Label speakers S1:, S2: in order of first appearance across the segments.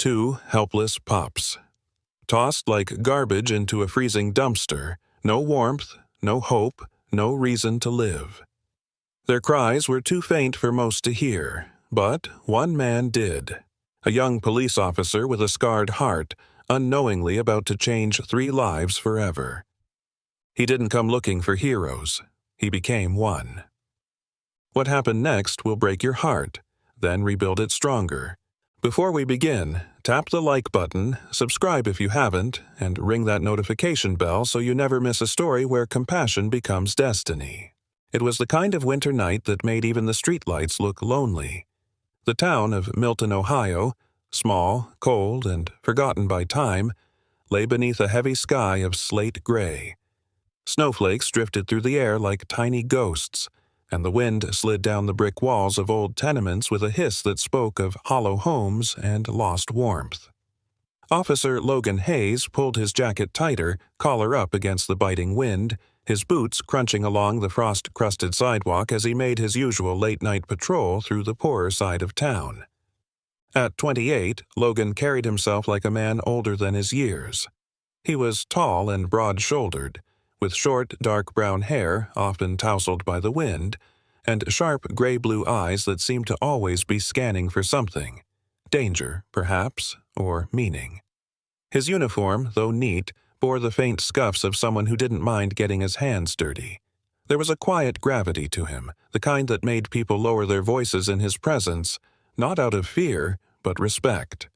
S1: Two helpless pups. Tossed like garbage into a freezing dumpster, no warmth, no hope, no reason to live. Their cries were too faint for most to hear, but one man did. A young police officer with a scarred heart, unknowingly about to change 3 lives forever. He didn't come looking for heroes. He became one. What happened next will break your heart, then rebuild it stronger. Before we begin, tap the like button, subscribe if you haven't, and ring that notification bell so you never miss a story where compassion becomes destiny. It was the kind of winter night that made even the streetlights look lonely. The town of Milton, Ohio, small, cold, and forgotten by time, lay beneath a heavy sky of slate gray. Snowflakes drifted through the air like tiny ghosts, and the wind slid down the brick walls of old tenements with a hiss that spoke of hollow homes and lost warmth. Officer Logan Hayes pulled his jacket tighter, collar up against the biting wind, his boots crunching along the frost-crusted sidewalk as he made his usual late-night patrol through the poorer side of town. At 28, Logan carried himself like a man older than his years. He was tall and broad-shouldered, with short, dark brown hair, often tousled by the wind, and sharp gray-blue eyes that seemed to always be scanning for something. Danger, perhaps, or meaning. His uniform, though neat, bore the faint scuffs of someone who didn't mind getting his hands dirty. There was a quiet gravity to him, the kind that made people lower their voices in his presence, not out of fear, but respect.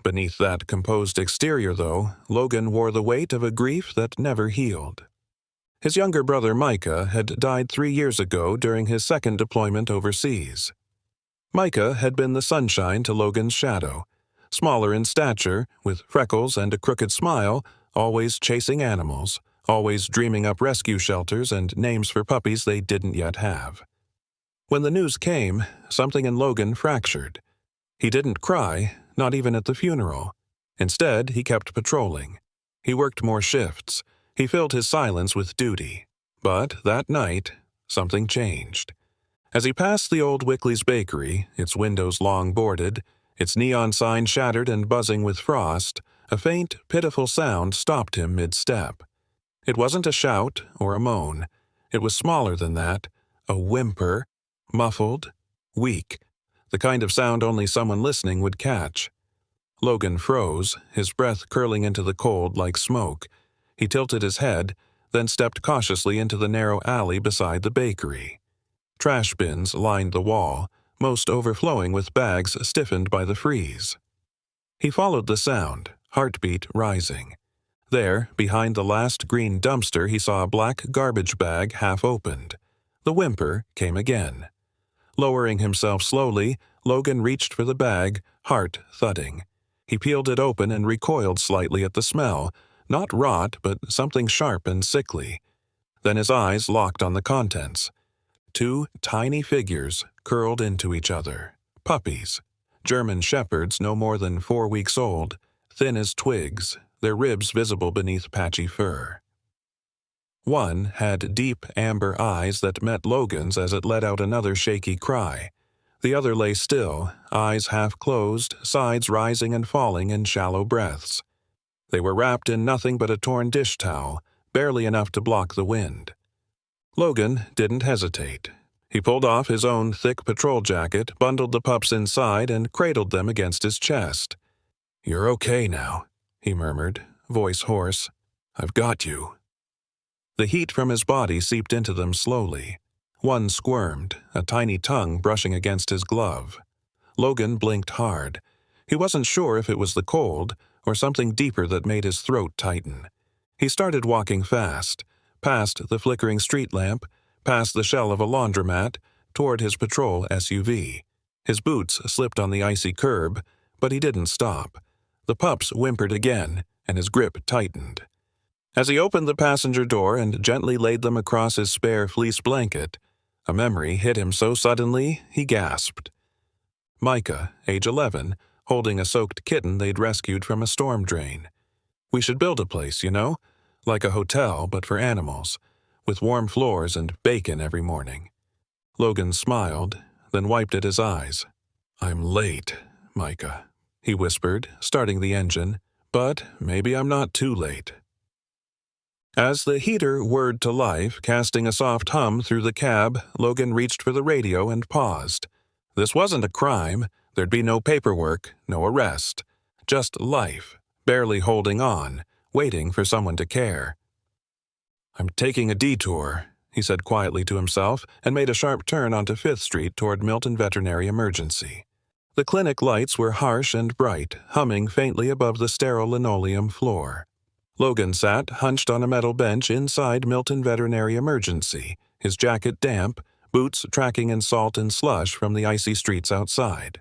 S1: Beneath that composed exterior, though, Logan wore the weight of a grief that never healed. His younger brother Micah had died 3 years ago during his second deployment overseas. Micah had been the sunshine to Logan's shadow, smaller in stature, with freckles and a crooked smile, always chasing animals, always dreaming up rescue shelters and names for puppies they didn't yet have. When the news came, something in Logan fractured. He didn't cry, not even at the funeral. Instead, he kept patrolling. He worked more shifts. He filled his silence with duty. But that night, something changed. As he passed the old Wickley's bakery, its windows long boarded, its neon sign shattered and buzzing with frost, a faint, pitiful sound stopped him mid-step. It wasn't a shout or a moan. It was smaller than that, a whimper, muffled, weak, the kind of sound only someone listening would catch. Logan froze, his breath curling into the cold like smoke. He tilted his head, then stepped cautiously into the narrow alley beside the bakery. Trash bins lined the wall, most overflowing with bags stiffened by the freeze. He followed the sound, heartbeat rising. There, behind the last green dumpster, he saw a black garbage bag half opened. The whimper came again. Lowering himself slowly, Logan reached for the bag, heart thudding. He peeled it open and recoiled slightly at the smell, not rot, but something sharp and sickly. Then his eyes locked on the contents. 2 tiny figures curled into each other. Puppies. German shepherds no more than 4 weeks old, thin as twigs, their ribs visible beneath patchy fur. One had deep amber eyes that met Logan's as it let out another shaky cry. The other lay still, eyes half closed, sides rising and falling in shallow breaths. They were wrapped in nothing but a torn dish towel, barely enough to block the wind. Logan didn't hesitate. He pulled off his own thick patrol jacket, bundled the pups inside, and cradled them against his chest. "You're okay now," he murmured, voice hoarse. "I've got you." The heat from his body seeped into them slowly. One squirmed, a tiny tongue brushing against his glove. Logan blinked hard. He wasn't sure if it was the cold, or something deeper that made his throat tighten. He started walking fast, past the flickering street lamp, past the shell of a laundromat, toward his patrol SUV. His boots slipped on the icy curb, but he didn't stop. The pups whimpered again, and his grip tightened. As he opened the passenger door and gently laid them across his spare fleece blanket, a memory hit him so suddenly he gasped. Micah, age 11, holding a soaked kitten they'd rescued from a storm drain. "We should build a place, you know, like a hotel but for animals, with warm floors and bacon every morning." Logan smiled, then wiped at his eyes. "I'm late, Micah," he whispered, starting the engine, "but maybe I'm not too late." As the heater whirred to life, casting a soft hum through the cab, Logan reached for the radio and paused. This wasn't a crime. There'd be no paperwork, no arrest. Just life, barely holding on, waiting for someone to care. "I'm taking a detour," he said quietly to himself, and made a sharp turn onto 5th Street toward Milton Veterinary Emergency. The clinic lights were harsh and bright, humming faintly above the sterile linoleum floor. Logan sat hunched on a metal bench inside Milton Veterinary Emergency, his jacket damp, boots tracking in salt and slush from the icy streets outside.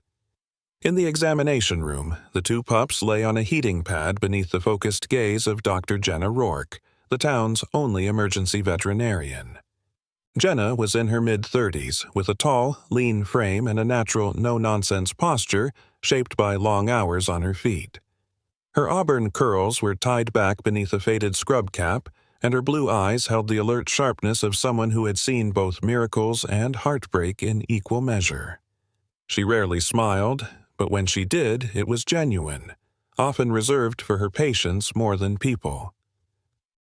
S1: In the examination room, the two pups lay on a heating pad beneath the focused gaze of Dr. Jenna Rourke, the town's only emergency veterinarian. Jenna was in her mid-30s, with a tall, lean frame and a natural, no-nonsense posture shaped by long hours on her feet. Her auburn curls were tied back beneath a faded scrub cap, and her blue eyes held the alert sharpness of someone who had seen both miracles and heartbreak in equal measure. She rarely smiled, but when she did, it was genuine, often reserved for her patients more than people.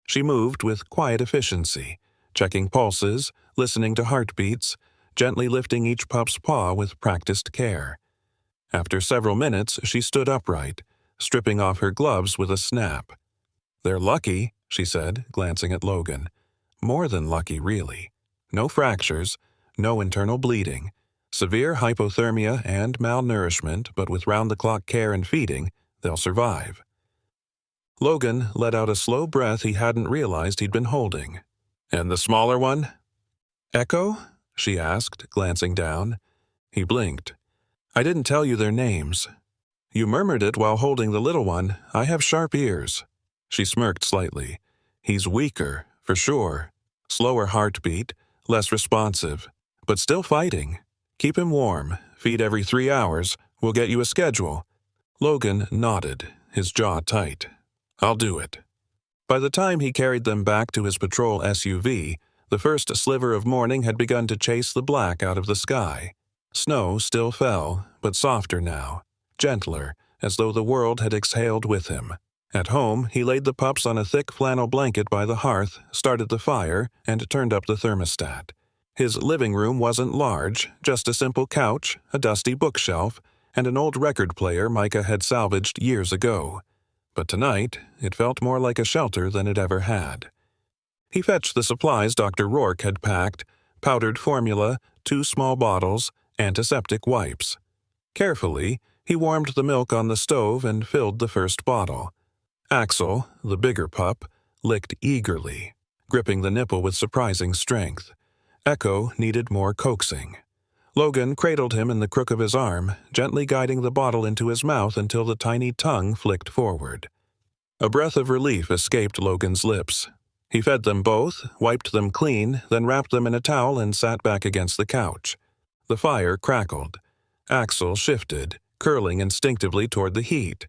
S1: She moved with quiet efficiency, checking pulses, listening to heartbeats, gently lifting each pup's paw with practiced care. After several minutes, she stood upright, stripping off her gloves with a snap. "They're lucky," she said, glancing at Logan. "More than lucky, really. No fractures, no internal bleeding, severe hypothermia and malnourishment, but with round-the-clock care and feeding, they'll survive." Logan let out a slow breath he hadn't realized he'd been holding. "And the smaller one?" "Echo?" she asked, glancing down. He blinked. "I didn't tell you their names. You murmured it while holding the little one. I have sharp ears." She smirked slightly. "He's weaker, for sure. Slower heartbeat, less responsive, but still fighting. Keep him warm, feed every 3 hours. We'll get you a schedule." Logan nodded, his jaw tight. "I'll do it." By the time he carried them back to his patrol SUV, the first sliver of morning had begun to chase the black out of the sky. Snow still fell, but softer now, gentler, as though the world had exhaled with him. At home, he laid the pups on a thick flannel blanket by the hearth, started the fire, and turned up the thermostat. His living room wasn't large, just a simple couch, a dusty bookshelf, and an old record player Micah had salvaged years ago. But tonight, it felt more like a shelter than it ever had. He fetched the supplies Dr. Rourke had packed: powdered formula, 2 small bottles, antiseptic wipes. Carefully, he warmed the milk on the stove and filled the first bottle. Axel, the bigger pup, licked eagerly, gripping the nipple with surprising strength. Echo needed more coaxing. Logan cradled him in the crook of his arm, gently guiding the bottle into his mouth until the tiny tongue flicked forward. A breath of relief escaped Logan's lips. He fed them both, wiped them clean, then wrapped them in a towel and sat back against the couch. The fire crackled. Axel shifted, curling instinctively toward the heat.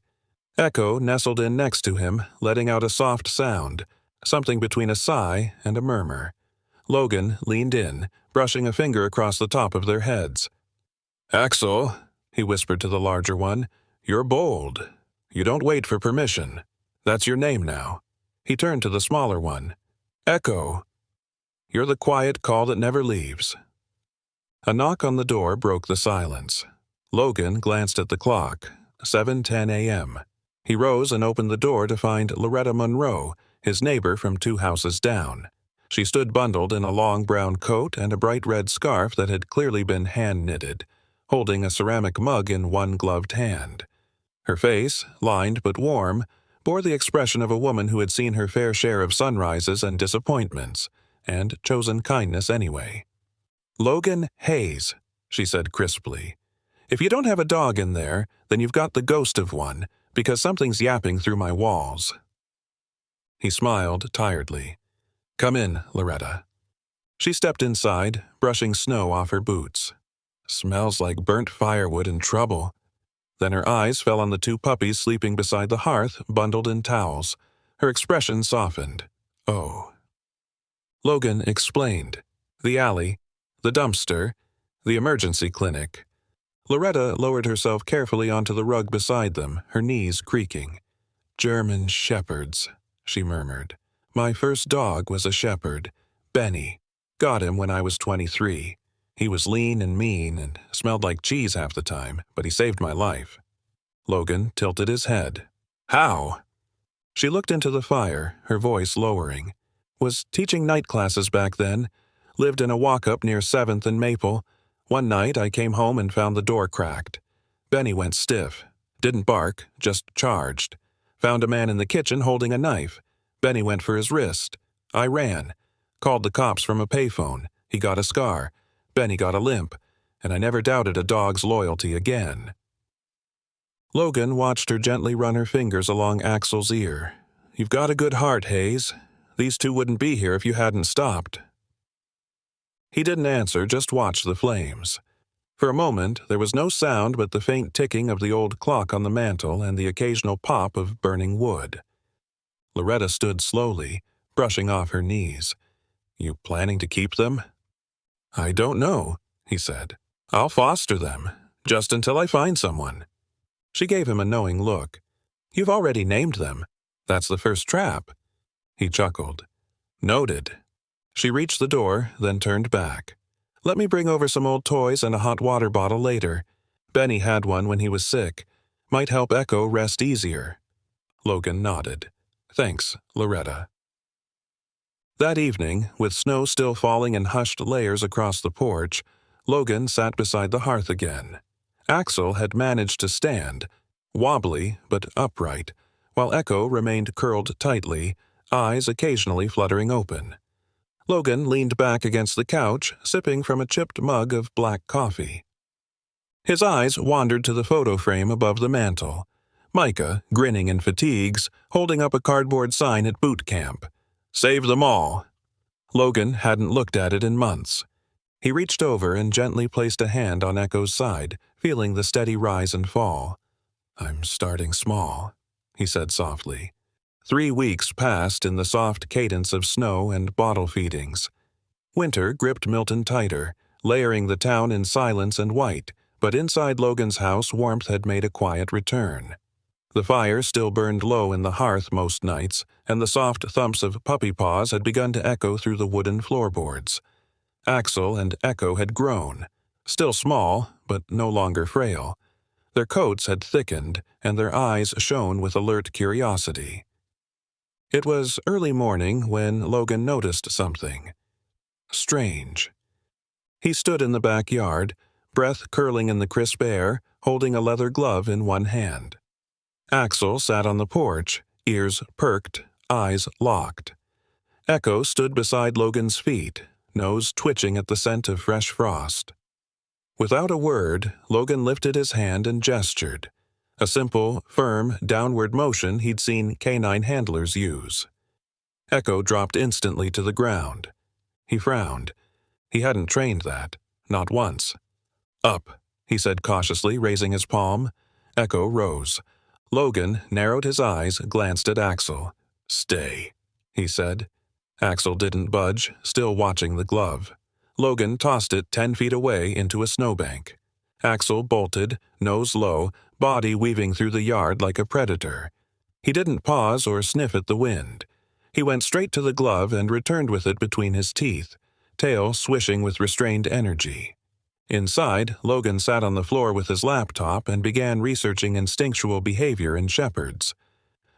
S1: Echo nestled in next to him, letting out a soft sound, something between a sigh and a murmur. Logan leaned in, brushing a finger across the top of their heads. "Axel," he whispered to the larger one, "you're bold. You don't wait for permission. That's your name now." He turned to the smaller one. "Echo. You're the quiet call that never leaves." A knock on the door broke the silence. Logan glanced at the clock. 7:10 a.m. He rose and opened the door to find Loretta Monroe, his neighbor from 2 houses down. She stood bundled in a long brown coat and a bright red scarf that had clearly been hand-knitted, holding a ceramic mug in one gloved hand. Her face, lined but warm, bore the expression of a woman who had seen her fair share of sunrises and disappointments, and chosen kindness anyway. "Logan Hayes," she said crisply. "If you don't have a dog in there, then you've got the ghost of one, because something's yapping through my walls." He smiled tiredly. "Come in, Loretta." She stepped inside, brushing snow off her boots. "Smells like burnt firewood and trouble." Then her eyes fell on the 2 puppies sleeping beside the hearth, bundled in towels. Her expression softened. "Oh." Logan explained. The alley, the dumpster, the emergency clinic. Loretta lowered herself carefully onto the rug beside them, her knees creaking. "German shepherds," she murmured. "My first dog was a shepherd, Benny. Got him when I was 23. He was lean and mean and smelled like cheese half the time, but he saved my life." Logan tilted his head. "How?" She looked into the fire, her voice lowering. "Was teaching night classes back then. Lived in a walk-up near 7th and Maple. One night I came home and found the door cracked. Benny went stiff. Didn't bark, just charged. Found a man in the kitchen holding a knife. Benny went for his wrist. I ran. Called the cops from a payphone. He got a scar. Benny got a limp. And I never doubted a dog's loyalty again." Logan watched her gently run her fingers along Axel's ear. "You've got a good heart, Hayes. These two wouldn't be here if you hadn't stopped." He didn't answer, just watched the flames. For a moment, there was no sound but the faint ticking of the old clock on the mantel and the occasional pop of burning wood. Loretta stood slowly, brushing off her knees. "You planning to keep them?" "I don't know," he said. "I'll foster them, just until I find someone." She gave him a knowing look. "You've already named them. That's the first trap." He chuckled. "Noted." She reached the door, then turned back. "Let me bring over some old toys and a hot water bottle later. Benny had one when he was sick. Might help Echo rest easier." Logan nodded. "Thanks, Loretta." That evening, with snow still falling in hushed layers across the porch, Logan sat beside the hearth again. Axel had managed to stand, wobbly but upright, while Echo remained curled tightly, eyes occasionally fluttering open. Logan leaned back against the couch, sipping from a chipped mug of black coffee. His eyes wandered to the photo frame above the mantel. Micah, grinning in fatigues, holding up a cardboard sign at boot camp. "Save them all." Logan hadn't looked at it in months. He reached over and gently placed a hand on Echo's side, feeling the steady rise and fall. "I'm starting small," he said softly. 3 weeks passed in the soft cadence of snow and bottle feedings. Winter gripped Milton tighter, layering the town in silence and white, but inside Logan's house warmth had made a quiet return. The fire still burned low in the hearth most nights, and the soft thumps of puppy paws had begun to echo through the wooden floorboards. Axel and Echo had grown, still small, but no longer frail. Their coats had thickened, and their eyes shone with alert curiosity. It was early morning when Logan noticed something strange. He stood in the backyard, breath curling in the crisp air, holding a leather glove in one hand. Axel sat on the porch, ears perked, eyes locked. Echo stood beside Logan's feet, nose twitching at the scent of fresh frost. Without a word, Logan lifted his hand and gestured. A simple, firm, downward motion he'd seen canine handlers use. Echo dropped instantly to the ground. He frowned. He hadn't trained that, not once. "Up," he said cautiously, raising his palm. Echo rose. Logan narrowed his eyes, glanced at Axel. "Stay," he said. Axel didn't budge, still watching the glove. Logan tossed it 10 feet away into a snowbank. Axel bolted, nose low, body weaving through the yard like a predator. He didn't pause or sniff at the wind. He went straight to the glove and returned with it between his teeth, tail swishing with restrained energy. Inside, Logan sat on the floor with his laptop and began researching instinctual behavior in shepherds.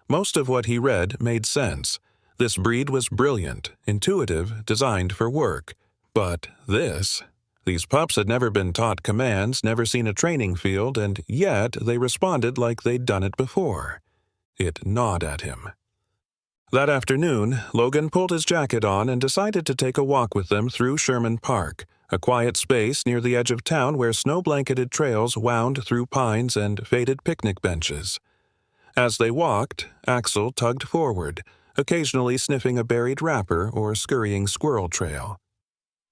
S1: Most of what he read made sense. This breed was brilliant, intuitive, designed for work. But these pups had never been taught commands, never seen a training field, and yet they responded like they'd done it before. It gnawed at him. That afternoon, Logan pulled his jacket on and decided to take a walk with them through Sherman Park, a quiet space near the edge of town where snow-blanketed trails wound through pines and faded picnic benches. As they walked, Axel tugged forward, occasionally sniffing a buried wrapper or scurrying squirrel trail.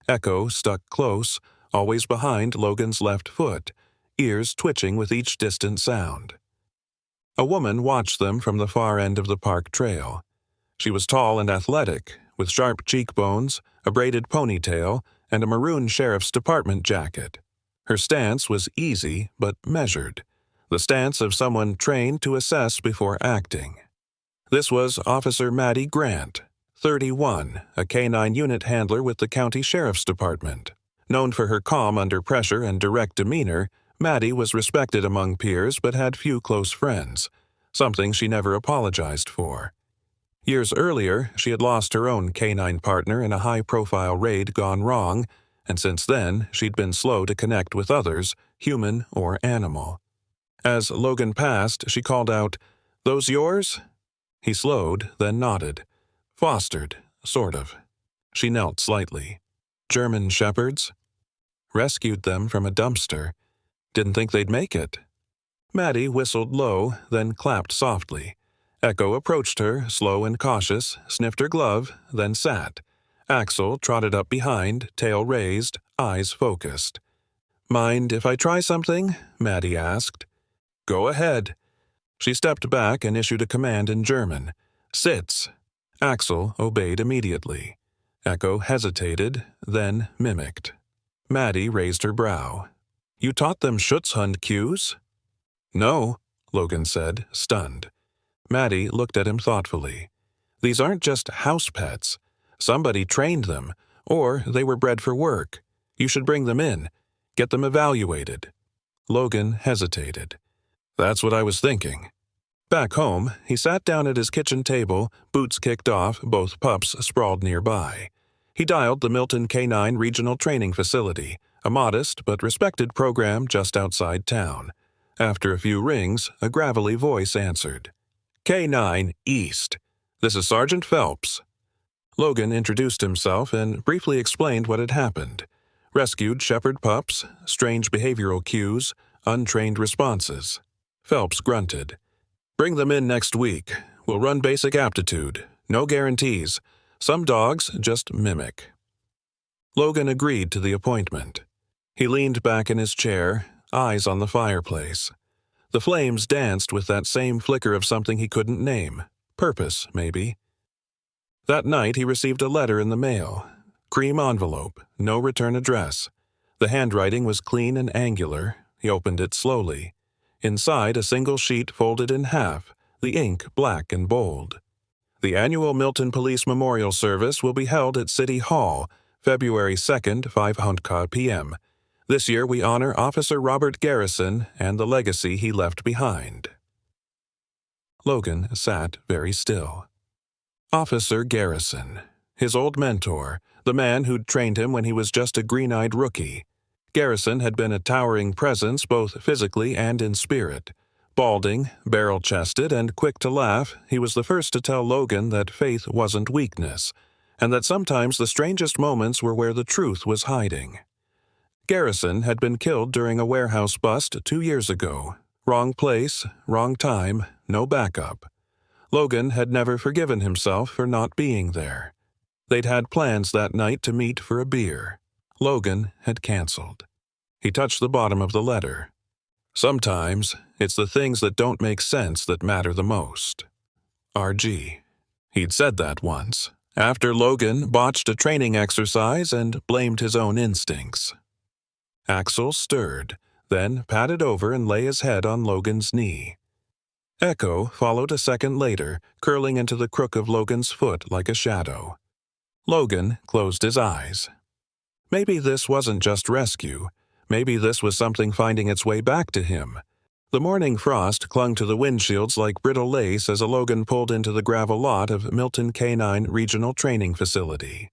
S1: Echo stuck close, always behind Logan's left foot, ears twitching with each distant sound. A woman watched them from the far end of the park trail. She was tall and athletic, with sharp cheekbones, a braided ponytail, and a maroon sheriff's department jacket. Her stance was easy but measured, the stance of someone trained to assess before acting. This was Officer Maddie Grant, 31, a K-9 unit handler with the County Sheriff's Department. Known for her calm under pressure and direct demeanor, Maddie was respected among peers but had few close friends, something she never apologized for. Years earlier, she had lost her own K-9 partner in a high-profile raid gone wrong, and since then, she'd been slow to connect with others, human or animal. As Logan passed, she called out, "Those yours?" He slowed, then nodded. "Fostered, sort of." She knelt slightly. "German shepherds?" "Rescued them from a dumpster. Didn't think they'd make it." Maddie whistled low, then clapped softly. Echo approached her, slow and cautious, sniffed her glove, then sat. Axel trotted up behind, tail raised, eyes focused. "Mind if I try something?" Maddie asked. "Go ahead." She stepped back and issued a command in German. "Sitz." Axel obeyed immediately. Echo hesitated, then mimicked. Maddie raised her brow. "You taught them Schutzhund cues?" "No," Logan said, stunned. Maddie looked at him thoughtfully. "These aren't just house pets. Somebody trained them, or they were bred for work. You should bring them in. Get them evaluated." Logan hesitated. "That's what I was thinking." Back home, he sat down at his kitchen table, boots kicked off, both pups sprawled nearby. He dialed the Milton K-9 Regional Training Facility, a modest but respected program just outside town. After a few rings, a gravelly voice answered. "K-9 East. This is Sergeant Phelps." Logan introduced himself and briefly explained what had happened. Rescued shepherd pups, strange behavioral cues, untrained responses. Phelps grunted. "Bring them in next week. We'll run basic aptitude. No guarantees. Some dogs just mimic." Logan agreed to the appointment. He leaned back in his chair, eyes on the fireplace. The flames danced with that same flicker of something he couldn't name. Purpose, maybe. That night he received a letter in the mail. Cream envelope, no return address. The handwriting was clean and angular. He opened it slowly. Inside, a single sheet folded in half, the ink black and bold. "The annual Milton Police Memorial Service will be held at City Hall, February 2nd, 5:00 p.m. This year we honor Officer Robert Garrison and the legacy he left behind." Logan sat very still. Officer Garrison, his old mentor, the man who'd trained him when he was just a green-eyed rookie. Garrison had been a towering presence both physically and in spirit. Balding, barrel-chested, and quick to laugh, he was the first to tell Logan that faith wasn't weakness, and that sometimes the strangest moments were where the truth was hiding. Garrison had been killed during a warehouse bust 2 years ago. Wrong place, wrong time, no backup. Logan had never forgiven himself for not being there. They'd had plans that night to meet for a beer. Logan had canceled. He touched the bottom of the letter. "Sometimes, it's the things that don't make sense that matter the most. RG." He'd said that once, after Logan botched a training exercise and blamed his own instincts. Axel stirred, then patted over and lay his head on Logan's knee. Echo followed a second later, curling into the crook of Logan's foot like a shadow. Logan closed his eyes. Maybe this wasn't just rescue. Maybe this was something finding its way back to him. The morning frost clung to the windshields like brittle lace as Logan pulled into the gravel lot of Milton K-9 Regional Training Facility.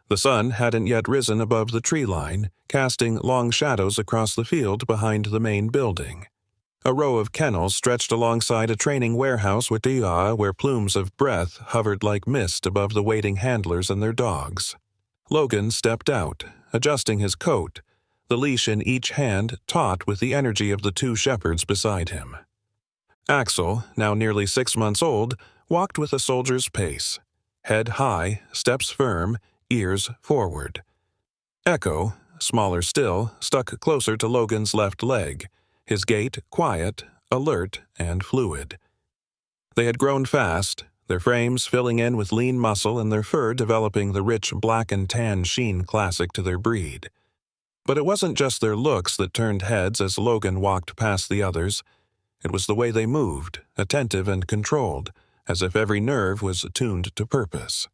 S1: The sun hadn't yet risen above the tree line, casting long shadows across the field behind the main building. A row of kennels stretched alongside a training warehouse where plumes of breath hovered like mist above the waiting handlers and their dogs. Logan stepped out, adjusting his coat, the leash in each hand taut with the energy of the 2 shepherds beside him. Axel, now nearly 6 months old, walked with a soldier's pace. Head high, steps firm, ears forward. Echo, smaller still, stuck closer to Logan's left leg, his gait quiet, alert, and fluid. They had grown fast, their frames filling in with lean muscle and their fur developing the rich black and tan sheen classic to their breed. But it wasn't just their looks that turned heads as Logan walked past the others. It was the way they moved, attentive and controlled, as if every nerve was attuned to purpose.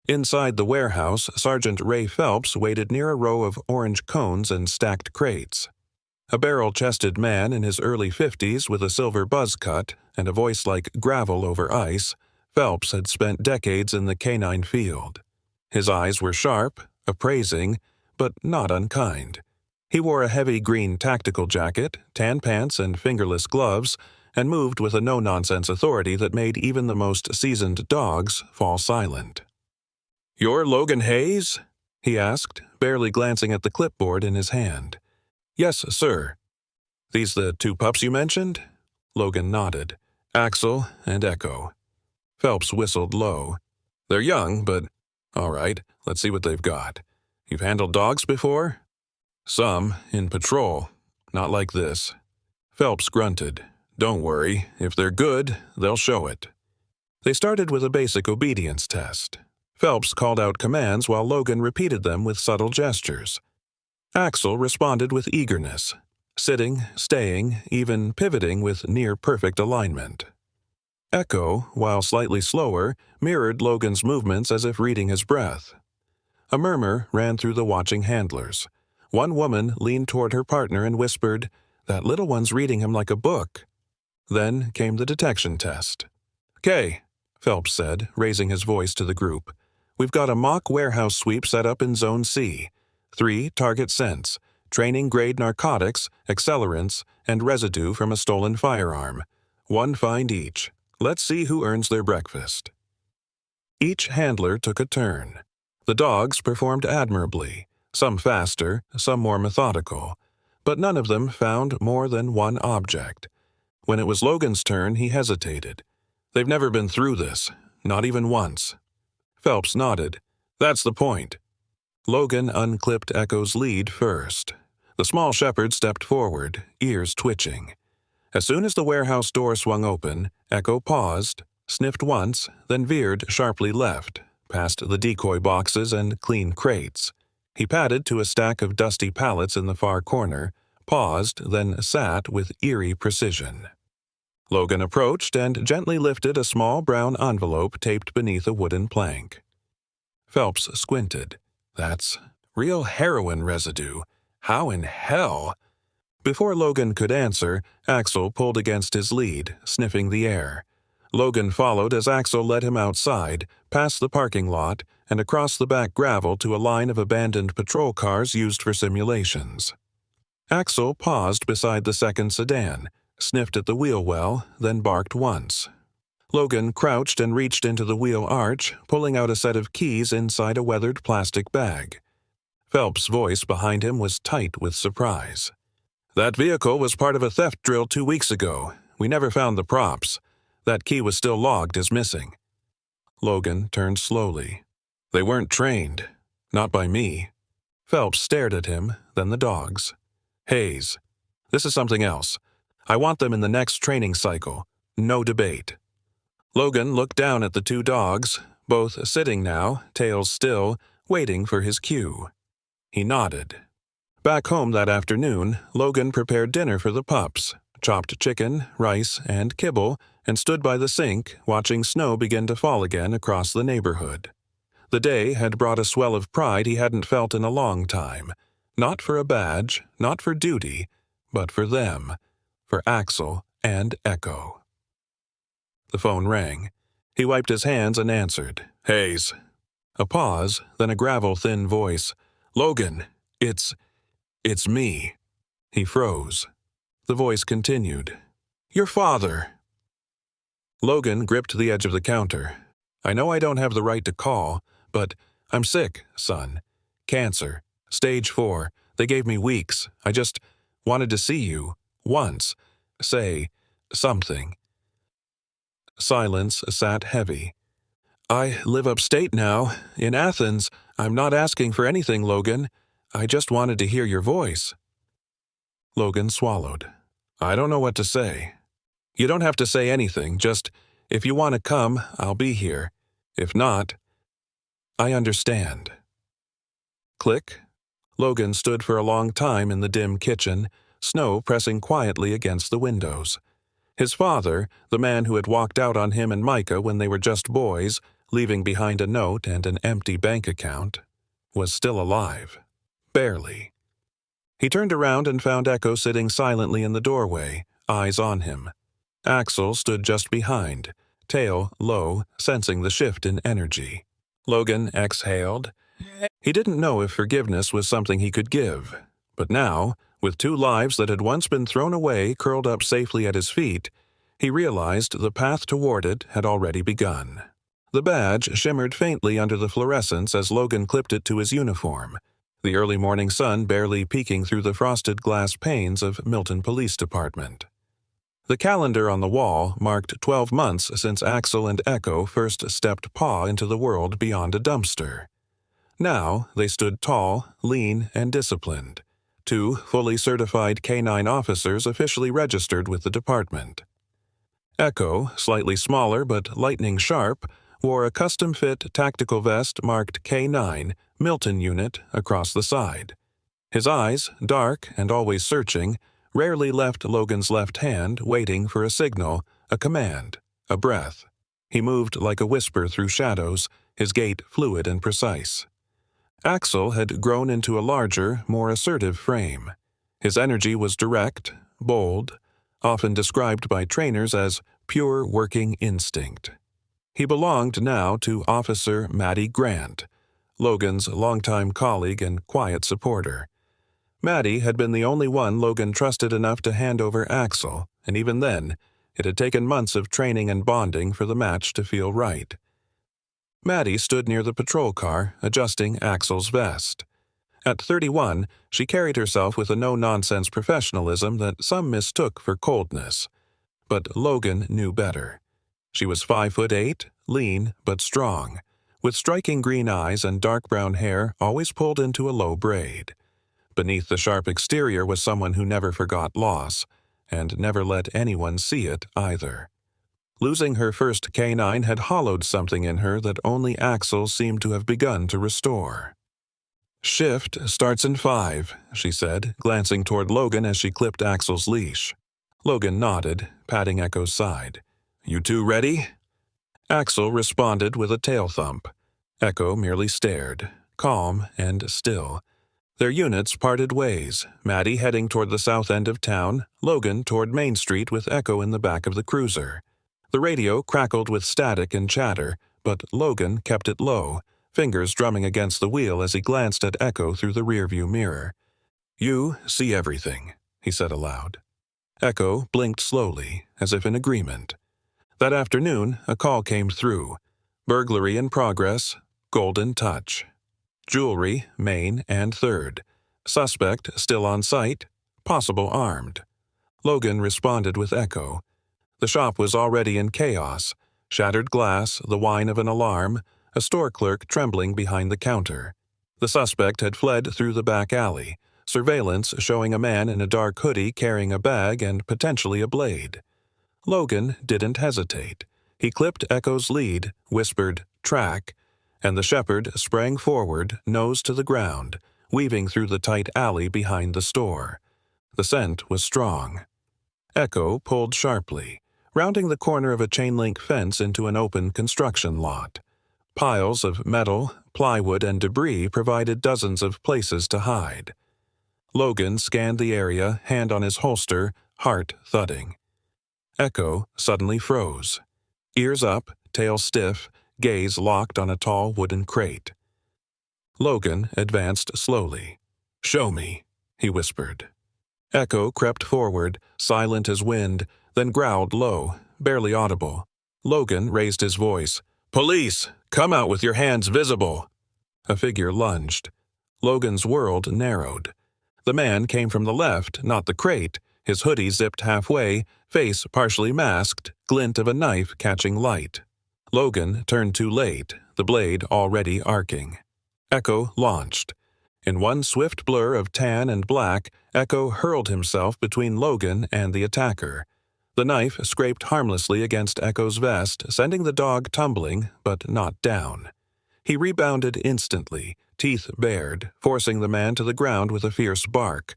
S1: Inside the warehouse, Sergeant Ray Phelps waited near a row of orange cones and stacked crates. A barrel-chested man in his early 50s with a silver buzz cut and a voice like gravel over ice, Phelps had spent decades in the canine field. His eyes were sharp, appraising, but not unkind. He wore a heavy green tactical jacket, tan pants, and fingerless gloves, and moved with a no-nonsense authority that made even the most seasoned dogs fall silent. "You're Logan Hayes?" he asked, barely glancing at the clipboard in his hand. "Yes, sir." "These the two pups you mentioned?" Logan nodded. "Axel and Echo." Phelps whistled low. "They're young, but all right, let's see what they've got. You've handled dogs before?" "Some, in patrol. Not like this." Phelps grunted. "Don't worry, if they're good, they'll show it." They started with a basic obedience test. Phelps called out commands while Logan repeated them with subtle gestures. Axel responded with eagerness, sitting, staying, even pivoting with near-perfect alignment. Echo, while slightly slower, mirrored Logan's movements as if reading his breath. A murmur ran through the watching handlers. One woman leaned toward her partner and whispered, "That little one's reading him like a book." Then came the detection test. "Okay," Phelps said, raising his voice to the group. "We've got a mock warehouse sweep set up in Zone C. 3 target scents, training-grade narcotics, accelerants, and residue from a stolen firearm. 1 find each. Let's see who earns their breakfast." Each handler took a turn. The dogs performed admirably, some faster, some more methodical, but none of them found more than one object. When it was Logan's turn, he hesitated. "They've never been through this, not even once." Phelps nodded. "That's the point." Logan unclipped Echo's lead first. The small shepherd stepped forward, ears twitching. As soon as the warehouse door swung open, Echo paused, sniffed once, then veered sharply left, past the decoy boxes and clean crates. He padded to a stack of dusty pallets in the far corner, paused, then sat with eerie precision. Logan approached and gently lifted a small brown envelope taped beneath a wooden plank. Phelps squinted. "That's real heroin residue. How in hell?" Before Logan could answer, Axel pulled against his lead, sniffing the air. Logan followed as Axel led him outside, past the parking lot, and across the back gravel to a line of abandoned patrol cars used for simulations. Axel paused beside the second sedan, sniffed at the wheel well, then barked once. Logan crouched and reached into the wheel arch, pulling out a set of keys inside a weathered plastic bag. Phelps' voice behind him was tight with surprise. "That vehicle was part of a theft drill 2 weeks ago. We never found the props. That key was still logged as missing." Logan turned slowly. "They weren't trained. Not by me." Phelps stared at him, then the dogs. "Hayes, this is something else. I want them in the next training cycle. No debate." Logan looked down at the two dogs, both sitting now, tails still, waiting for his cue. He nodded. Back home that afternoon, Logan prepared dinner for the pups, chopped chicken, rice, and kibble, and stood by the sink, watching snow begin to fall again across the neighborhood. The day had brought a swell of pride he hadn't felt in a long time. Not for a badge, not for duty, but for them, for Axel and Echo. The phone rang. He wiped his hands and answered. "Hayes." A pause, then a gravel-thin voice. "Logan, it's me." He froze. The voice continued. "Your father." Logan gripped the edge of the counter. "I know I don't have the right to call, but I'm sick, son. Cancer. Stage 4. They gave me weeks. I just wanted to see you. Once. Say something." Silence sat heavy. "I live upstate now, in Athens. I'm not asking for anything, Logan. I just wanted to hear your voice." Logan swallowed. "I don't know what to say." "You don't have to say anything, just, if you want to come, I'll be here. If not, I understand." Click. Logan stood for a long time in the dim kitchen, snow pressing quietly against the windows. His father, the man who had walked out on him and Micah when they were just boys, leaving behind a note and an empty bank account, was still alive. Barely. He turned around and found Echo sitting silently in the doorway, eyes on him. Axel stood just behind, tail low, sensing the shift in energy. Logan exhaled. He didn't know if forgiveness was something he could give, but now, with two lives that had once been thrown away curled up safely at his feet, he realized the path toward it had already begun. The badge shimmered faintly under the fluorescence as Logan clipped it to his uniform, the early morning sun barely peeking through the frosted glass panes of Milton Police Department. The calendar on the wall marked 12 months since Axel and Echo first stepped paw into the world beyond a dumpster. Now they stood tall, lean, and disciplined, two fully certified K-9 officers officially registered with the department. Echo, slightly smaller but lightning sharp, wore a custom-fit tactical vest marked K-9 Milton Unit across the side. His eyes, dark and always searching, rarely left Logan's left hand waiting for a signal, a command, a breath. He moved like a whisper through shadows, his gait fluid and precise. Axel had grown into a larger, more assertive frame. His energy was direct, bold, often described by trainers as pure working instinct. He belonged now to Officer Maddie Grant, Logan's longtime colleague and quiet supporter. Maddie had been the only one Logan trusted enough to hand over Axel, and even then, it had taken months of training and bonding for the match to feel right. Maddie stood near the patrol car, adjusting Axel's vest. At 31, she carried herself with a no-nonsense professionalism that some mistook for coldness. But Logan knew better. She was 5'8", lean but strong, with striking green eyes and dark brown hair always pulled into a low braid. Beneath the sharp exterior was someone who never forgot loss, and never let anyone see it either. Losing her first K-9 had hollowed something in her that only Axel seemed to have begun to restore. "Shift starts in 5, she said, glancing toward Logan as she clipped Axel's leash. Logan nodded, patting Echo's side. "You two ready?" Axel responded with a tail thump. Echo merely stared, calm and still. Their units parted ways, Maddie heading toward the south end of town, Logan toward Main Street with Echo in the back of the cruiser. The radio crackled with static and chatter, but Logan kept it low, fingers drumming against the wheel as he glanced at Echo through the rearview mirror. "You see everything," he said aloud. Echo blinked slowly, as if in agreement. That afternoon, a call came through. Burglary in progress, Golden Touch. Jewelry, Main and 3rd. Suspect still on site, possible armed. Logan responded with Echo. The shop was already in chaos. Shattered glass, the whine of an alarm, a store clerk trembling behind the counter. The suspect had fled through the back alley, surveillance showing a man in a dark hoodie carrying a bag and potentially a blade. Logan didn't hesitate. He clipped Echo's lead, whispered, "Track," and the shepherd sprang forward, nose to the ground, weaving through the tight alley behind the store. The scent was strong. Echo pulled sharply, rounding the corner of a chain-link fence into an open construction lot. Piles of metal, plywood, and debris provided dozens of places to hide. Logan scanned the area, hand on his holster, heart thudding. Echo suddenly froze. Ears up, tail stiff, gaze locked on a tall wooden crate. Logan advanced slowly. "Show me," he whispered. Echo crept forward, silent as wind, then growled low, barely audible. Logan raised his voice. "Police! Come out with your hands visible!" A figure lunged. Logan's world narrowed. The man came from the left, not the crate, his hoodie zipped halfway, face partially masked, glint of a knife catching light. Logan turned too late, the blade already arcing. Echo launched. In one swift blur of tan and black, Echo hurled himself between Logan and the attacker. The knife scraped harmlessly against Echo's vest, sending the dog tumbling, but not down. He rebounded instantly, teeth bared, forcing the man to the ground with a fierce bark.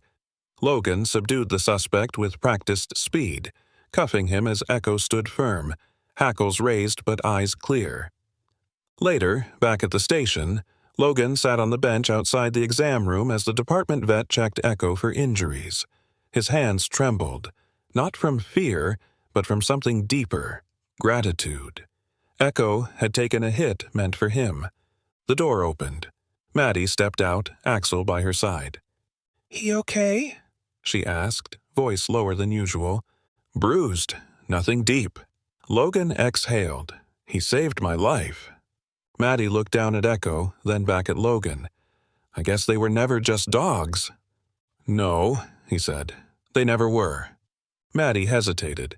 S1: Logan subdued the suspect with practiced speed, cuffing him as Echo stood firm, hackles raised but eyes clear. Later, back at the station, Logan sat on the bench outside the exam room as the department vet checked Echo for injuries. His hands trembled, not from fear, but from something deeper, gratitude. Echo had taken a hit meant for him. The door opened. Maddie stepped out, Axel by her side. "He okay?" she asked, voice lower than usual. "Bruised. Nothing deep." Logan exhaled. "He saved my life." Maddie looked down at Echo, then back at Logan. "I guess they were never just dogs." "No," he said. "They never were." Maddie hesitated.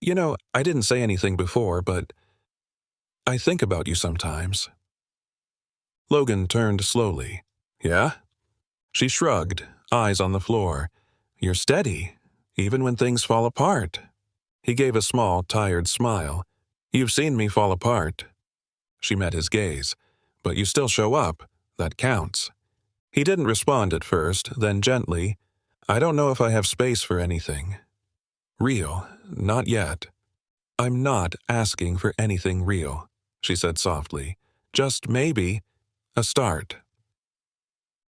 S1: "You know, I didn't say anything before, but I think about you sometimes." Logan turned slowly. "Yeah?" She shrugged, eyes on the floor. "You're steady, even when things fall apart." He gave a small, tired smile. "You've seen me fall apart." She met his gaze. "But you still show up. That counts." He didn't respond at first, then gently, "I don't know if I have space for anything real. Not yet." "I'm not asking for anything real," she said softly. "Just maybe a start."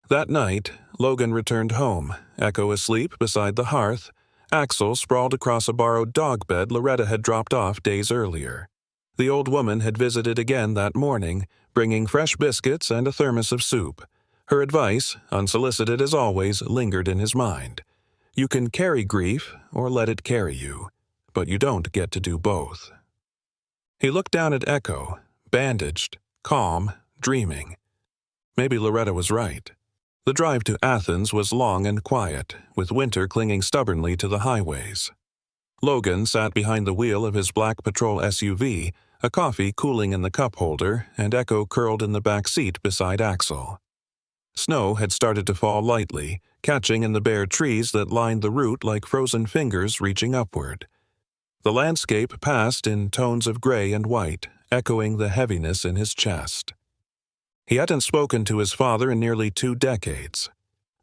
S1: That night, Logan returned home, Echo asleep beside the hearth, Axel sprawled across a borrowed dog bed Loretta had dropped off days earlier. The old woman had visited again that morning, bringing fresh biscuits and a thermos of soup. Her advice, unsolicited as always, lingered in his mind. You can carry grief or let it carry you, but you don't get to do both. He looked down at Echo, bandaged, calm, dreaming. Maybe Loretta was right. The drive to Athens was long and quiet, with winter clinging stubbornly to the highways. Logan sat behind the wheel of his black patrol SUV, a coffee cooling in the cup holder, and Echo curled in the back seat beside Axel. Snow had started to fall lightly, catching in the bare trees that lined the route like frozen fingers reaching upward. The landscape passed in tones of gray and white, echoing the heaviness in his chest. He hadn't spoken to his father in nearly 2 decades.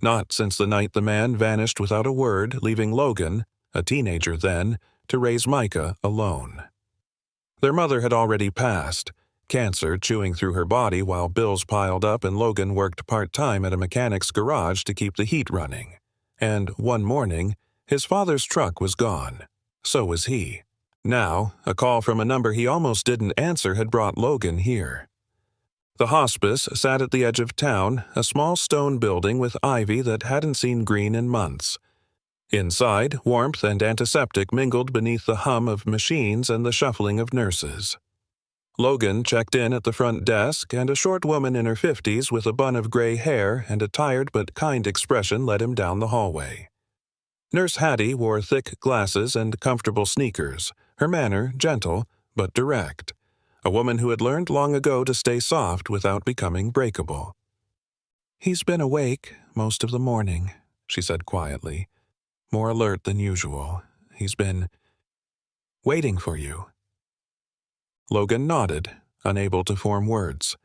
S1: Not since the night the man vanished without a word, leaving Logan, a teenager then, to raise Micah alone. Their mother had already passed, cancer chewing through her body while bills piled up and Logan worked part-time at a mechanic's garage to keep the heat running. And one morning, his father's truck was gone. So was he. Now, a call from a number he almost didn't answer had brought Logan here. The hospice sat at the edge of town, a small stone building with ivy that hadn't seen green in months. Inside, warmth and antiseptic mingled beneath the hum of machines and the shuffling of nurses. Logan checked in at the front desk, and a short woman in her 50s with a bun of gray hair and a tired but kind expression led him down the hallway. Nurse Hattie wore thick glasses and comfortable sneakers, her manner gentle but direct. A woman who had learned long ago to stay soft without becoming breakable. "He's been awake most of the morning," she said quietly. "More alert than usual. He's been waiting for you." Logan nodded, unable to form words.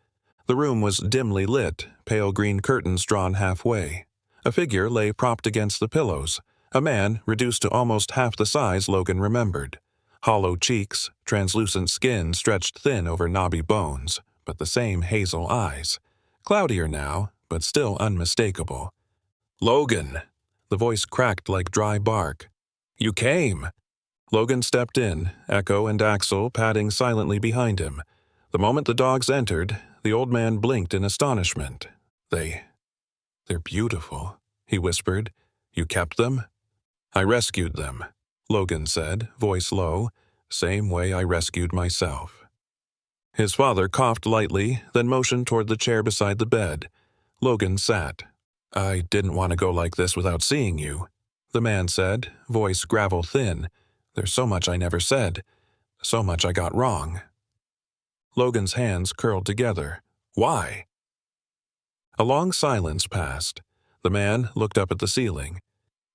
S1: The room was dimly lit, pale green curtains drawn halfway. A figure lay propped against the pillows, a man reduced to almost half the size Logan remembered. Hollow cheeks, translucent skin stretched thin over knobby bones, but the same hazel eyes. Cloudier now, but still unmistakable. "Logan!" The voice cracked like dry bark. "You came!" Logan stepped in, Echo and Axel padding silently behind him. The moment the dogs entered, the old man blinked in astonishment. They're beautiful," he whispered. "You kept them?" "I rescued them," Logan said, voice low, "same way I rescued myself." His father coughed lightly, then motioned toward the chair beside the bed. Logan sat. "I didn't want to go like this without seeing you," the man said, voice gravel thin. "There's so much I never said, so much I got wrong." Logan's hands curled together. "Why?" A long silence passed. The man looked up at the ceiling.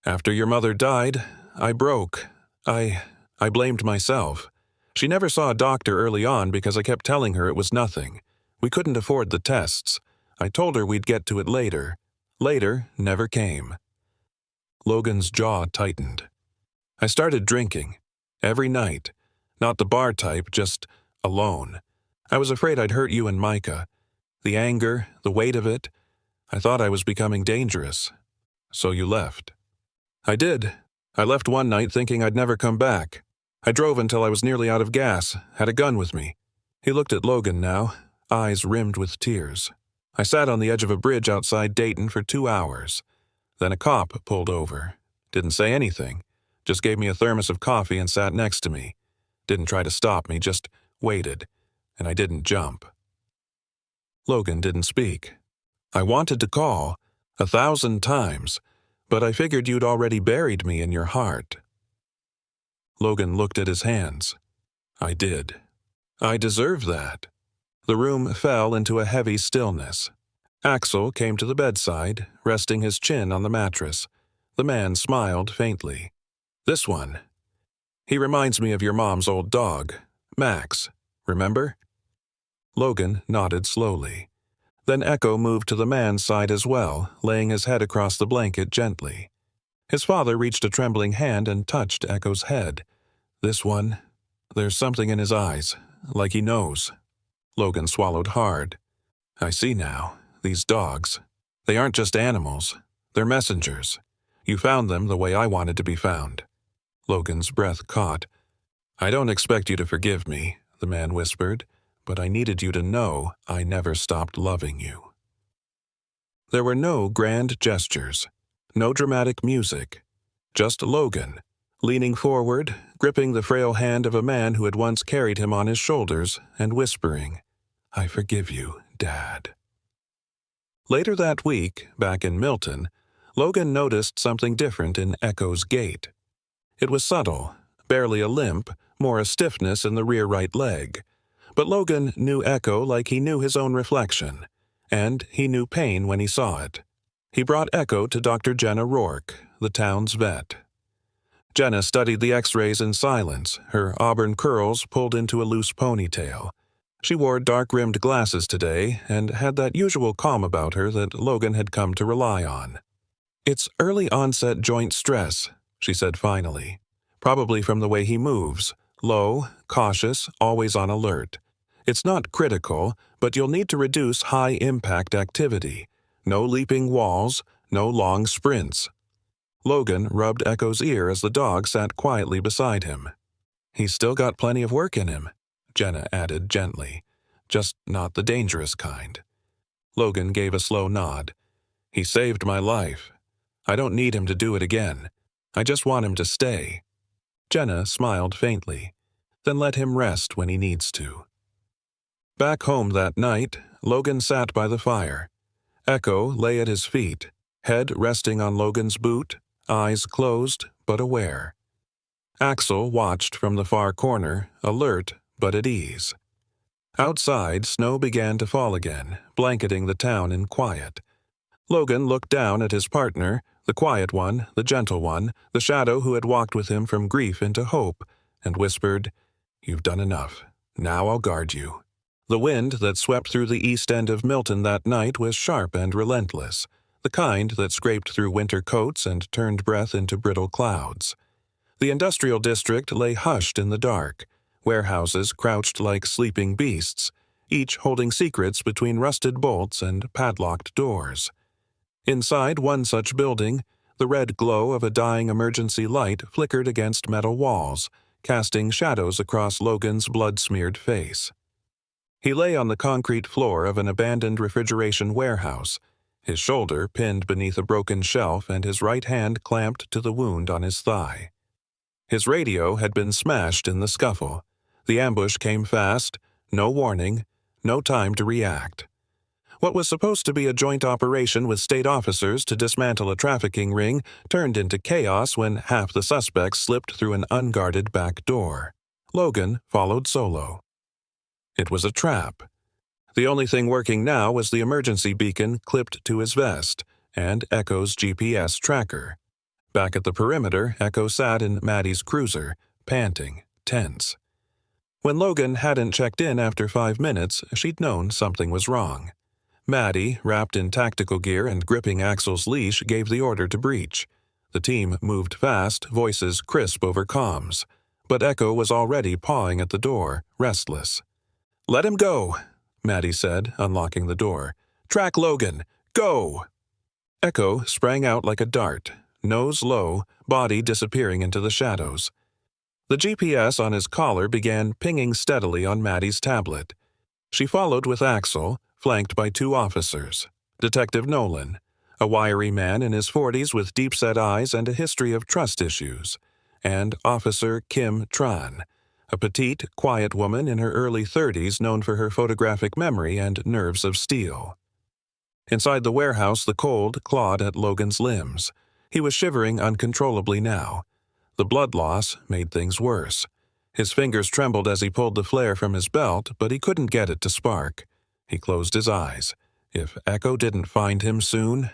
S1: "After your mother died, I broke. I blamed myself. She never saw a doctor early on because I kept telling her it was nothing. We couldn't afford the tests. I told her we'd get to it later. Later never came. Logan's jaw tightened. I started drinking. Every night. Not the bar type, just alone. I was afraid I'd hurt you and Micah. The anger, the weight of it. I thought I was becoming dangerous. So you left. I did. I left one night thinking I'd never come back. I drove until I was nearly out of gas, had a gun with me. He looked at Logan now, eyes rimmed with tears. I sat on the edge of a bridge outside Dayton for 2 hours. Then a cop pulled over. Didn't say anything. Just gave me a thermos of coffee and sat next to me. Didn't try to stop me, just waited. And I didn't jump. Logan didn't speak. I wanted to call, 1,000 times, but I figured you'd already buried me in your heart. Logan looked at his hands. I did. I deserve that. The room fell into a heavy stillness. Axel came to the bedside, resting his chin on the mattress. The man smiled faintly. This one. He reminds me of your mom's old dog, Max. Remember? Logan nodded slowly. Then Echo moved to the man's side as well, laying his head across the blanket gently. His father reached a trembling hand and touched Echo's head. This one, there's something in his eyes, like he knows. Logan swallowed hard. I see now, these dogs. They aren't just animals, they're messengers. You found them the way I wanted to be found. Logan's breath caught. I don't expect you to forgive me, the man whispered, but I needed you to know I never stopped loving you. There were no grand gestures, no dramatic music, just Logan, leaning forward, gripping the frail hand of a man who had once carried him on his shoulders, and whispering, I forgive you, Dad. Later that week, back in Milton, Logan noticed something different in Echo's gait. It was subtle, barely a limp, more a stiffness in the rear right leg. But Logan knew Echo like he knew his own reflection, and he knew pain when he saw it. He brought Echo to Dr. Jenna Rourke, the town's vet. Jenna studied the x-rays in silence, her auburn curls pulled into a loose ponytail. She wore dark-rimmed glasses today and had that usual calm about her that Logan had come to rely on. It's early-onset joint stress, she said finally, probably from the way he moves, low, cautious, always on alert. It's not critical, but you'll need to reduce high-impact activity. No leaping walls, no long sprints. Logan rubbed Echo's ear as the dog sat quietly beside him. He's still got plenty of work in him, Jenna added gently, just not the dangerous kind. Logan gave a slow nod. He saved my life. I don't need him to do it again. I just want him to stay. Jenna smiled faintly, then let him rest when he needs to. Back home that night, Logan sat by the fire. Echo lay at his feet, head resting on Logan's boot, eyes closed but aware. Axel watched from the far corner, alert but at ease. Outside, snow began to fall again, blanketing the town in quiet. Logan looked down at his partner, the quiet one, the gentle one, the shadow who had walked with him from grief into hope, and whispered, You've done enough. Now I'll guard you. The wind that swept through the east end of Milton that night was sharp and relentless, the kind that scraped through winter coats and turned breath into brittle clouds. The industrial district lay hushed in the dark, warehouses crouched like sleeping beasts, each holding secrets between rusted bolts and padlocked doors. Inside one such building, the red glow of a dying emergency light flickered against metal walls, casting shadows across Logan's blood-smeared face. He lay on the concrete floor of an abandoned refrigeration warehouse, his shoulder pinned beneath a broken shelf and his right hand clamped to the wound on his thigh. His radio had been smashed in the scuffle. The ambush came fast, no warning, no time to react. What was supposed to be a joint operation with state officers to dismantle a trafficking ring turned into chaos when half the suspects slipped through an unguarded back door. Logan followed solo. It was a trap. The only thing working now was the emergency beacon clipped to his vest and Echo's GPS tracker. Back at the perimeter, Echo sat in Maddie's cruiser, panting, tense. When Logan hadn't checked in after 5 minutes, she'd known something was wrong. Maddie, wrapped in tactical gear and gripping Axel's leash, gave the order to breach. The team moved fast, voices crisp over comms. But Echo was already pawing at the door, restless. "Let him go," Maddie said, unlocking the door. "Track Logan. Go!" Echo sprang out like a dart, nose low, body disappearing into the shadows. The GPS on his collar began pinging steadily on Maddie's tablet. She followed with Axel, flanked by two officers. Detective Nolan, a wiry man in his 40s with deep-set eyes and a history of trust issues, and Officer Kim Tran, a petite, quiet woman in her early 30s known for her photographic memory and nerves of steel. Inside the warehouse, the cold clawed at Logan's limbs. He was shivering uncontrollably now. The blood loss made things worse. His fingers trembled as he pulled the flare from his belt, but he couldn't get it to spark. He closed his eyes. If Echo didn't find him soon...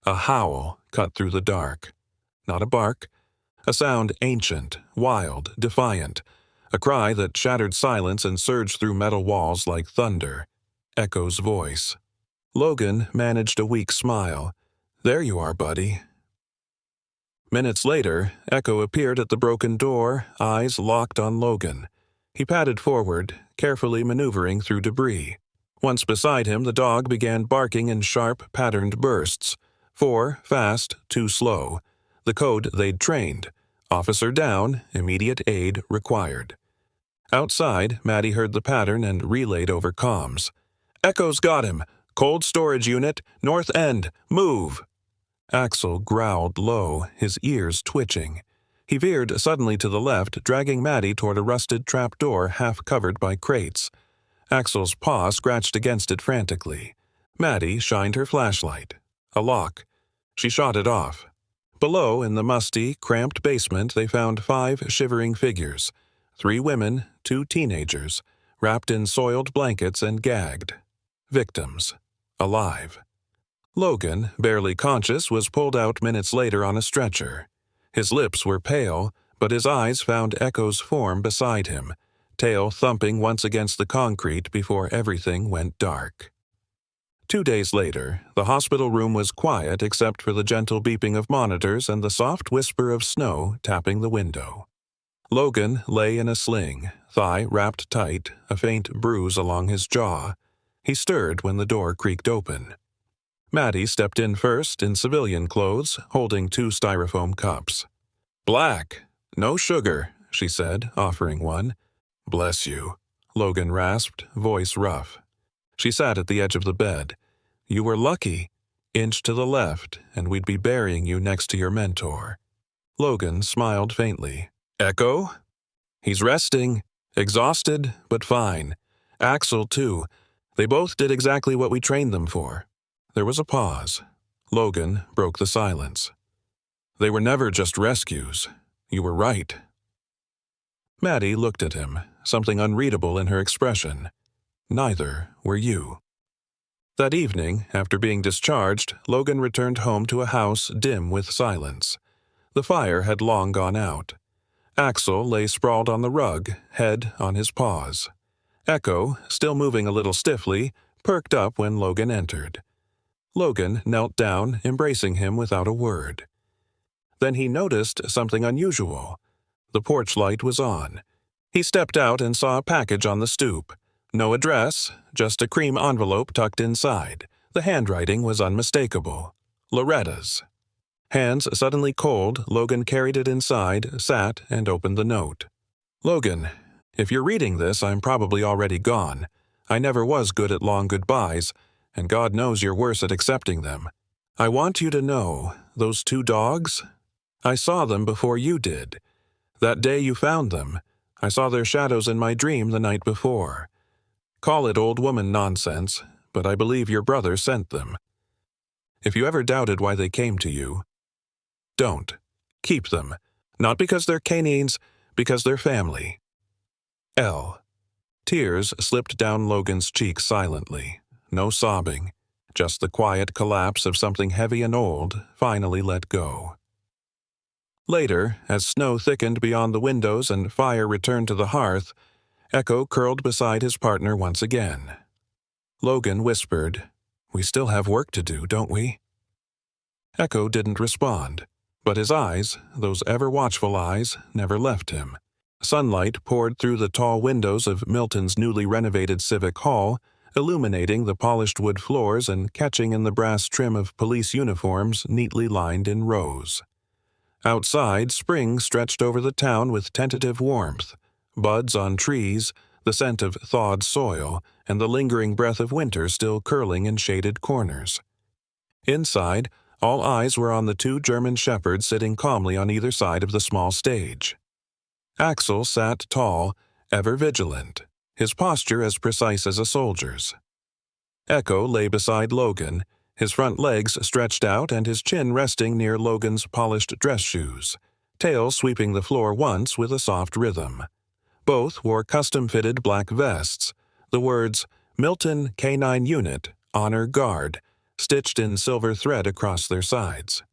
S1: A howl cut through the dark. Not a bark. A sound ancient, wild, defiant. A cry that shattered silence and surged through metal walls like thunder. Echo's voice. Logan managed a weak smile. "There you are, buddy." Minutes later, Echo appeared at the broken door, eyes locked on Logan. He padded forward, carefully maneuvering through debris. Once beside him, the dog began barking in sharp, patterned bursts. 4 fast, 2 slow. The code they'd trained. Officer down, immediate aid required. Outside, Maddie heard the pattern and relayed over comms. "Echo's got him. Cold storage unit, north end. Move!" Axel growled low, his ears twitching. He veered suddenly to the left, dragging Maddie toward a rusted trapdoor half covered by crates. Axel's paw scratched against it frantically. Maddie shined her flashlight. A lock. She shot it off. Below, in the musty, cramped basement, they found 5 shivering figures. 3 women, 2 teenagers, wrapped in soiled blankets and gagged. Victims. Alive. Logan, barely conscious, was pulled out minutes later on a stretcher. His lips were pale, but his eyes found Echo's form beside him, tail thumping once against the concrete before everything went dark. 2 days later, the hospital room was quiet except for the gentle beeping of monitors and the soft whisper of snow tapping the window. Logan lay in a sling, thigh wrapped tight, a faint bruise along his jaw. He stirred when the door creaked open. Maddie stepped in first in civilian clothes, holding 2 styrofoam cups. "Black. No sugar," she said, offering one. "Bless you," Logan rasped, voice rough. She sat at the edge of the bed. "You were lucky. Inch to the left, and we'd be burying you next to your mentor." Logan smiled faintly. "Echo?" "He's resting. Exhausted, but fine. Axel, too. They both did exactly what we trained them for." There was a pause. Logan broke the silence. "They were never just rescues. You were right." Maddie looked at him, something unreadable in her expression. "Neither were you." That evening, after being discharged, Logan returned home to a house dim with silence. The fire had long gone out. Axel lay sprawled on the rug, head on his paws. Echo, still moving a little stiffly, perked up when Logan entered. Logan knelt down, embracing him without a word. Then he noticed something unusual. The porch light was on. He stepped out and saw a package on the stoop. No address, just a cream envelope tucked inside. The handwriting was unmistakable. Loretta's. Hands suddenly cold, Logan carried it inside, sat, and opened the note. "Logan, if you're reading this, I'm probably already gone. I never was good at long goodbyes, and God knows you're worse at accepting them. I want you to know, those 2 dogs? I saw them before you did. That day you found them, I saw their shadows in my dream the night before. Call it old woman nonsense, but I believe your brother sent them. If you ever doubted why they came to you, don't. Keep them. Not because they're canines, because they're family. L." Tears slipped down Logan's cheeks silently. No sobbing, just the quiet collapse of something heavy and old, finally let go. Later, as snow thickened beyond the windows and fire returned to the hearth, Echo curled beside his partner once again. Logan whispered, "We still have work to do, don't we?" Echo didn't respond, but his eyes, those ever-watchful eyes, never left him. Sunlight poured through the tall windows of Milton's newly renovated Civic Hall, illuminating the polished wood floors and catching in the brass trim of police uniforms neatly lined in rows. Outside, spring stretched over the town with tentative warmth, buds on trees, the scent of thawed soil, and the lingering breath of winter still curling in shaded corners. Inside, all eyes were on the two German shepherds sitting calmly on either side of the small stage. Axel sat tall, ever vigilant, his posture as precise as a soldier's. Echo lay beside Logan, his front legs stretched out and his chin resting near Logan's polished dress shoes, tail sweeping the floor once with a soft rhythm. Both wore custom-fitted black vests, the words Milton K-9 Unit, Honor Guard, stitched in silver thread across their sides.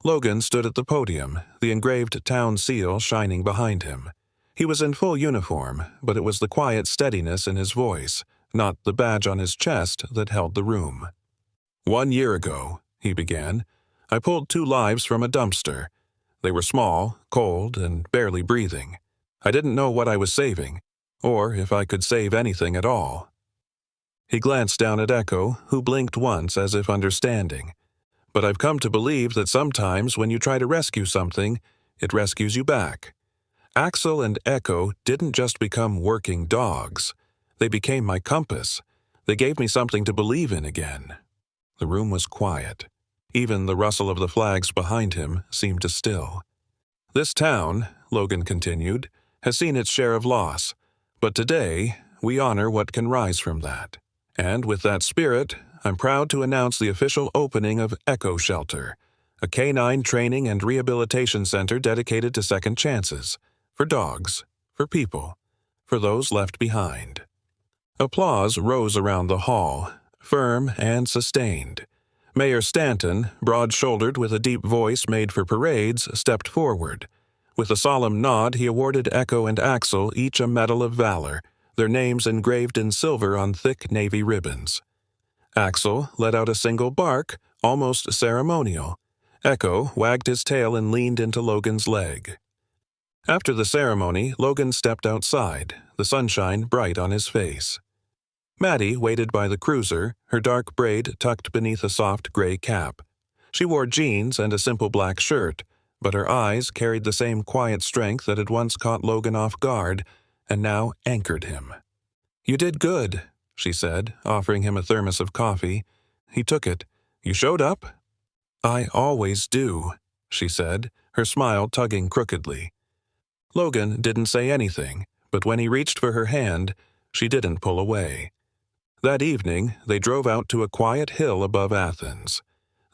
S1: Logan stood at the podium, the engraved town seal shining behind him. He was in full uniform, but it was the quiet steadiness in his voice, not the badge on his chest, that held the room. "1 year ago," he began, "I pulled 2 lives from a dumpster. They were small, cold, and barely breathing. I didn't know what I was saving, or if I could save anything at all." He glanced down at Echo, who blinked once as if understanding. "But I've come to believe that sometimes when you try to rescue something, it rescues you back. Axel and Echo didn't just become working dogs. They became my compass. They gave me something to believe in again." The room was quiet. Even the rustle of the flags behind him seemed to still. "This town," Logan continued, "has seen its share of loss, but today we honor what can rise from that. And with that spirit, I'm proud to announce the official opening of Echo Shelter, a canine training and rehabilitation center dedicated to second chances, for dogs, for people, for those left behind." Applause rose around the hall, firm and sustained. Mayor Stanton, broad-shouldered with a deep voice made for parades, stepped forward. With a solemn nod, he awarded Echo and Axel each a Medal of Valor, their names engraved in silver on thick navy ribbons. Axel let out a single bark, almost ceremonial. Echo wagged his tail and leaned into Logan's leg. After the ceremony, Logan stepped outside, the sunshine bright on his face. Maddie waited by the cruiser, her dark braid tucked beneath a soft gray cap. She wore jeans and a simple black shirt, but her eyes carried the same quiet strength that had once caught Logan off guard and now anchored him. "You did good," she said, offering him a thermos of coffee. He took it. "You showed up?" "I always do," she said, her smile tugging crookedly. Logan didn't say anything, but when he reached for her hand, she didn't pull away. That evening, they drove out to a quiet hill above Athens.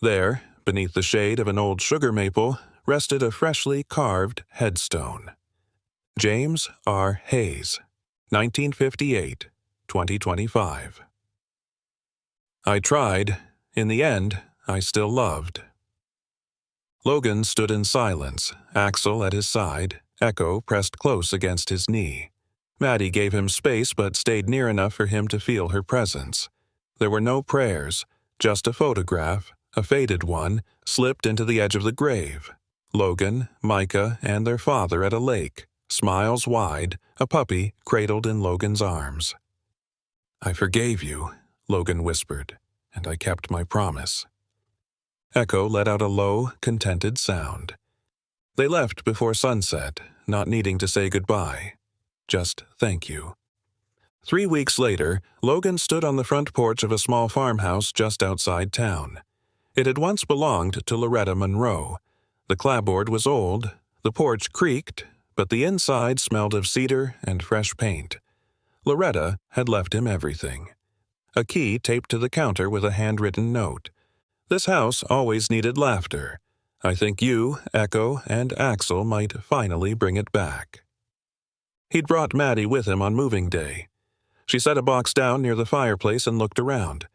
S1: There, beneath the shade of an old sugar maple, rested a freshly carved headstone. James R. Hayes, 1958, 2025. "I tried. In the end, I still loved." Logan stood in silence, Axel at his side, Echo pressed close against his knee. Maddie gave him space but stayed near enough for him to feel her presence. There were no prayers, just a photograph, a faded one, slipped into the edge of the grave. Logan, Micah, and their father at a lake, smiles wide, a puppy cradled in Logan's arms. "I forgave you," Logan whispered, "and I kept my promise." Echo let out a low, contented sound. They left before sunset, not needing to say goodbye. Just thank you. 3 weeks later, Logan stood on the front porch of a small farmhouse just outside town. It had once belonged to Loretta Monroe. The clapboard was old, the porch creaked, but the inside smelled of cedar and fresh paint. Loretta had left him everything. A key taped to the counter with a handwritten note. "This house always needed laughter. I think you, Echo, and Axel might finally bring it back." He'd brought Maddie with him on moving day. She set a box down near the fireplace and looked around.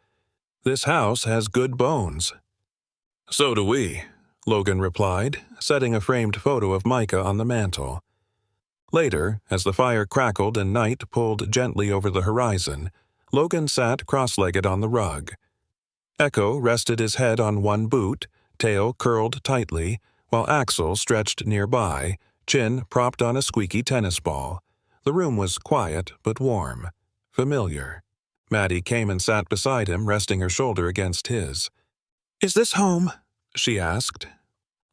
S1: "This house has good bones." "So do we," Logan replied, setting a framed photo of Micah on the mantel. Later, as the fire crackled and night pulled gently over the horizon, Logan sat cross-legged on the rug. Echo rested his head on one boot, tail curled tightly, while Axel stretched nearby, chin propped on a squeaky tennis ball. The room was quiet but warm, familiar. Maddie came and sat beside him, resting her shoulder against his. "Is this home?" she asked.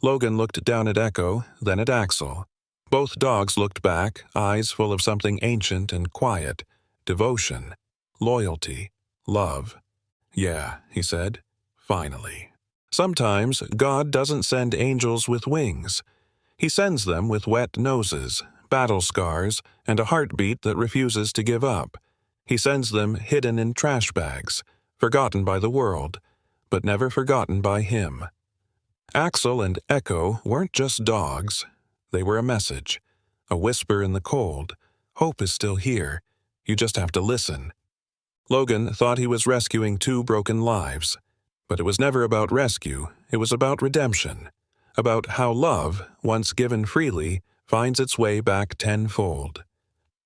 S1: Logan looked down at Echo, then at Axel. Both dogs looked back, eyes full of something ancient and quiet. Devotion, loyalty, love. "Yeah," he said. "Finally." Sometimes God doesn't send angels with wings. He sends them with wet noses, battle scars, and a heartbeat that refuses to give up. He sends them hidden in trash bags, forgotten by the world, but never forgotten by him. Axel and Echo weren't just dogs. They were a message, a whisper in the cold. Hope is still here. You just have to listen. Logan thought he was rescuing 2 broken lives, but it was never about rescue. It was about redemption, about how love, once given freely, finds its way back tenfold.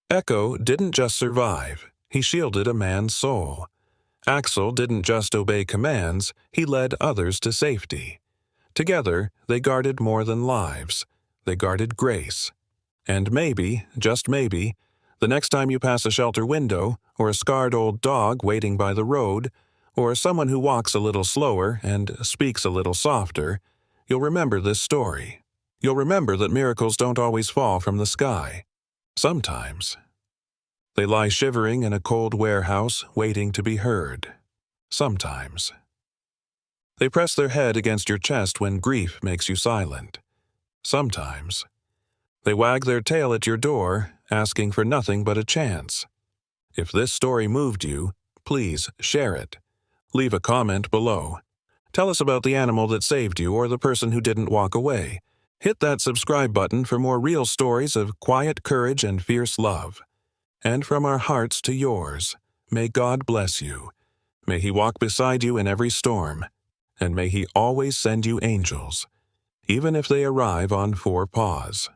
S1: Echo didn't just survive. He shielded a man's soul. Axel didn't just obey commands. He led others to safety. Together, they guarded more than lives. They guarded grace. And maybe, just maybe, the next time you pass a shelter window, or a scarred old dog waiting by the road, or someone who walks a little slower and speaks a little softer, you'll remember this story. You'll remember that miracles don't always fall from the sky. Sometimes. They lie shivering in a cold warehouse, waiting to be heard. Sometimes. They press their head against your chest when grief makes you silent. Sometimes. They wag their tail at your door, asking for nothing but a chance. If this story moved you, please share it. Leave a comment below. Tell us about the animal that saved you or the person who didn't walk away. Hit that subscribe button for more real stories of quiet courage and fierce love. And from our hearts to yours, may God bless you. May He walk beside you in every storm. And may He always send you angels, even if they arrive on 4 paws.